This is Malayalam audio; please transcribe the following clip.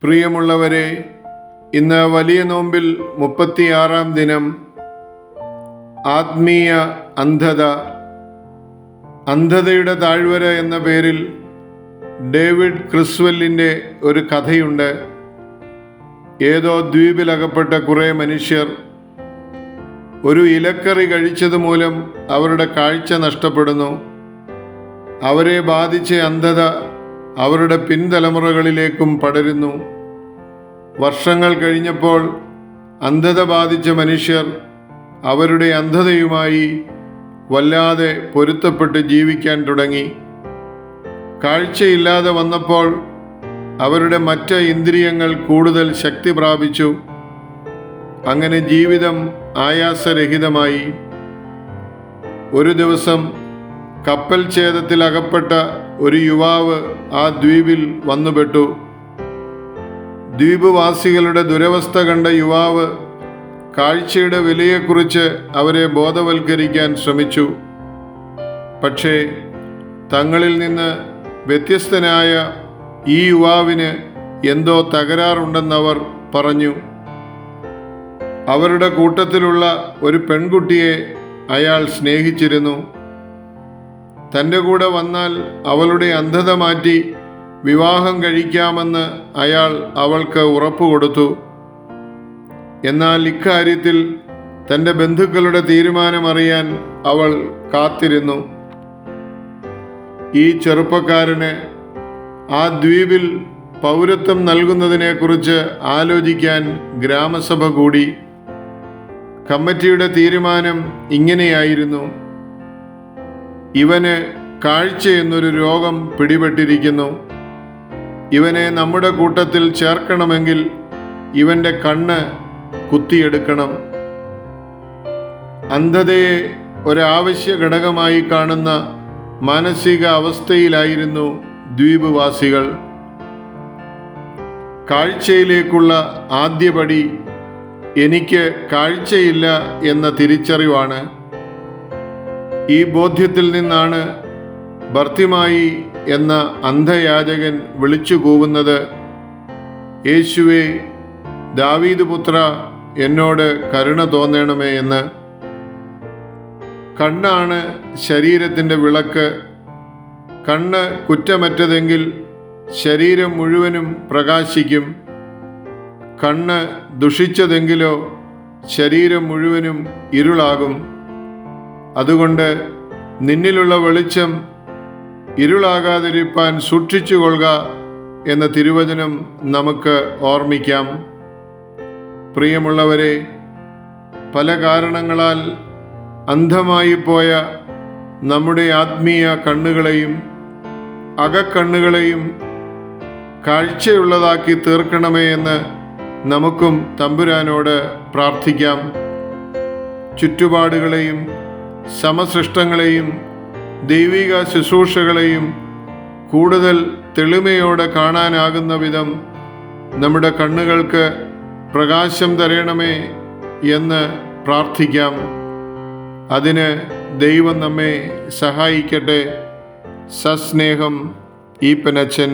പ്രിയമുള്ളവരെ, ഇന്ന് വലിയ നോമ്പിൽ 36-ാം ദിനം. ആത്മീയ അന്ധത. അന്ധതയുടെ താഴ്വര എന്ന പേരിൽ ഡേവിഡ് ക്രിസ്വെല്ലിൻ്റെ ഒരു കഥയുണ്ട്. ഏതോ ദ്വീപിലകപ്പെട്ട കുറേ മനുഷ്യർ ഒരു ഇലക്കറി കഴിച്ചതുമൂലം അവരുടെ കാഴ്ച നഷ്ടപ്പെടുന്നു. അവരെ ബാധിച്ച അന്ധത അവരുടെ പിൻതലമുറകളിലേക്കും പടരുന്നു. വർഷങ്ങൾ കഴിഞ്ഞപ്പോൾ അന്ധത ബാധിച്ച മനുഷ്യർ അവരുടെ അന്ധതയുമായി വല്ലാതെ പൊരുത്തപ്പെട്ട് ജീവിക്കാൻ തുടങ്ങി. കാഴ്ചയില്ലാതെ വന്നപ്പോൾ അവരുടെ മറ്റ് ഇന്ദ്രിയങ്ങൾ കൂടുതൽ ശക്തി പ്രാപിച്ചു. അങ്ങനെ ജീവിതം ആയാസരഹിതമായി. ഒരു ദിവസം കപ്പൽ ഛേദത്തിൽ അകപ്പെട്ട ഒരു യുവാവ് ആ ദ്വീപിൽ വന്നുപെട്ടു. ദ്വീപുവാസികളുടെ ദുരവസ്ഥ കണ്ട യുവാവ് കാഴ്ചയുടെ വിലയെക്കുറിച്ച് അവരെ ബോധവൽക്കരിക്കാൻ ശ്രമിച്ചു. പക്ഷേ തങ്ങളിൽ നിന്ന് വ്യത്യസ്തനായ ഈ യുവാവിന് എന്തോ തകരാറുണ്ടെന്നവർ പറഞ്ഞു. അവരുടെ കൂട്ടത്തിലുള്ള ഒരു പെൺകുട്ടിയെ അയാൾ സ്നേഹിച്ചിരുന്നു. തൻ്റെ കൂടെ വന്നാൽ അവളുടെ അന്ധത മാറ്റി വിവാഹം കഴിക്കാമെന്ന് അയാൾ അവൾക്ക് ഉറപ്പുകൊടുത്തു. എന്നാൽ ഇക്കാര്യത്തിൽ തൻ്റെ ബന്ധുക്കളുടെ തീരുമാനമറിയാൻ അവൾ കാത്തിരുന്നു. ഈ ചെറുപ്പക്കാരന് ആ ദ്വീപിൽ പൗരത്വം നൽകുന്നതിനെക്കുറിച്ച് ആലോചിക്കാൻ ഗ്രാമസഭ കൂടി. കമ്മിറ്റിയുടെ തീരുമാനം ഇങ്ങനെയായിരുന്നു: ഇവന് കാഴ്ച എന്നൊരു രോഗം പിടിപെട്ടിരിക്കുന്നു. ഇവനെ നമ്മുടെ കൂട്ടത്തിൽ ചേർക്കണമെങ്കിൽ ഇവൻ്റെ കണ്ണ് കുത്തിയെടുക്കണം. അന്ധതയെ ഒരാവശ്യ ഘടകമായി കാണുന്ന മാനസിക അവസ്ഥയിലായിരുന്നു ദ്വീപുവാസികൾ. കാഴ്ചയിലേക്കുള്ള ആദ്യപടി എനിക്ക് കാഴ്ചയില്ല എന്ന തിരിച്ചറിവാണ്. ഈ ബോധ്യത്തിൽ നിന്നാണ് ബർത്തിമായി എന്ന അന്ധയാചകൻ വിളിച്ചു കൂവുന്നത്: യേശുവേ, ദാവീദ് പുത്ര, എന്നോട് കരുണ തോന്നണമേ എന്ന്. കണ്ണാണ് ശരീരത്തിൻ്റെ വിളക്ക്. കണ്ണ് കുറ്റമറ്റതെങ്കിൽ ശരീരം മുഴുവനും പ്രകാശിക്കും. കണ്ണ് ദുഷിച്ചതെങ്കിലോ ശരീരം മുഴുവനും ഇരുളാകും. അതുകൊണ്ട് നിന്നിലുള്ള വെളിച്ചം ഇരുളാകാതിരിപ്പാൻ സൂക്ഷിച്ചുകൊള്ളുക എന്ന തിരുവചനം നമുക്ക് ഓർമ്മിക്കാം. പ്രിയമുള്ളവരെ, പല കാരണങ്ങളാൽ അന്ധമായി പോയ നമ്മുടെ ആത്മീയ കണ്ണുകളെയും അകക്കണ്ണുകളെയും കാഴ്ചയുള്ളതാക്കി തീർക്കണമേ എന്ന് നമുക്കും തമ്പുരാനോട് പ്രാർത്ഥിക്കാം. ചുറ്റുപാടുകളെയും സമസൃഷ്ടങ്ങളെയും ദൈവിക ശുശ്രൂഷകളെയും കൂടുതൽ തെളിമയോടെ കാണാനാകുന്ന വിധം നമ്മുടെ കണ്ണുകൾക്ക് പ്രകാശം തരണമേ എന്ന് പ്രാർത്ഥിക്കാം. അതിന് ദൈവം നമ്മെ സഹായിക്കട്ടെ. സസ്നേഹം, ഈപ്പനച്ചൻ.